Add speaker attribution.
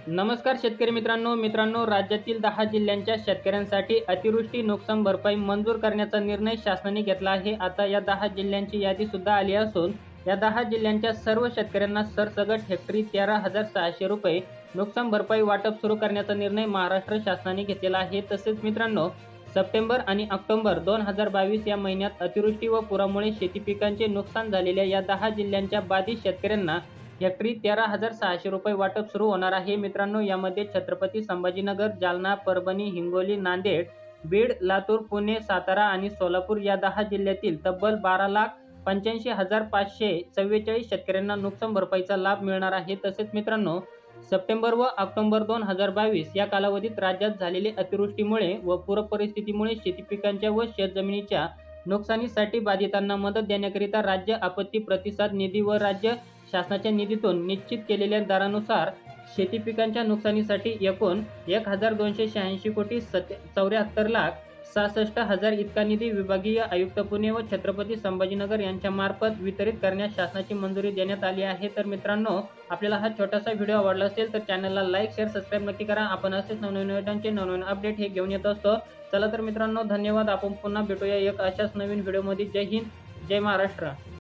Speaker 1: नमस्कार शेतकरी मित्रांनो, राज्यातील 10 जिल्ह्यांच्या शेतकऱ्यांसाठी अतिवृष्टी नुकसान भरपाई मंजूर करण्याचा निर्णय शासनाने घेतला आहे। आता या 10 जिल्ह्यांची यादी सुद्धा आली असून या 10 जिल्ह्यांच्या सर्व शेतकऱ्यांना सरसकट हेक्टरी 13,600 रुपये नुकसान भरपाई वाटप सुरू करण्याचा निर्णय महाराष्ट्र शासनाने घेतलेला आहे। तसेच मित्रांनो, सप्टेंबर आणि ऑक्टोबर 2022 या महिन्यात अतिवृष्टी व पुरामुळे शेती पिकांचे नुकसान झालेल्या या 10 जिल्ह्यांच्या बाधित शेतकऱ्यांना हेक्टरी 13,600 रुपये वाटप सुरू होणार आहे। मित्रांनो, यामध्ये छत्रपती संभाजीनगर, जालना, परभणी, हिंगोली, नांदेड, बीड, लातूर, पुणे, सातारा आणि सोलापूर या 10 जिल्ह्यातील तब्बल 12,85,544 शेतकऱ्यांना नुकसान भरपाईचा लाभ मिळणार आहे। तसेच मित्रांनो, सप्टेंबर व ऑक्टोबर 2022 या कालावधीत राज्यात झालेल्या अतिवृष्टीमुळे व पूर परिस्थितीमुळे शेती पिकांच्या व शेतजमिनीच्या नुकसानीसाठी बाधितांना मदत देण्याकरिता राज्य आपत्ती प्रतिसाद निधी व राज्य शासनाच्या निधीतून निश्चित केलेल्या दरानुसार शेती पिकांच्या नुकसानीसाठी एकूण 1,284,74,66,000 इतका निधी विभागीय आयुक्त पुणे व छत्रपती संभाजीनगर यांच्या मार्फत वितरित करण्यास शासनाची मंजुरी देण्यात आली आहे। तर मित्रांनो, आपल्याला हा छोटासा व्हिडिओ आवडला असेल तर चॅनलला लाईक, शेअर, सबस्क्राईब नक्की करा। आपण असेच नवनवीन अपडेट हे घेऊन येत असतो। चला तर मित्रांनो, धन्यवाद। आपण पुन्हा भेटूया एक अशाच नवीन व्हिडिओमध्ये। जय हिंद, जय महाराष्ट्र।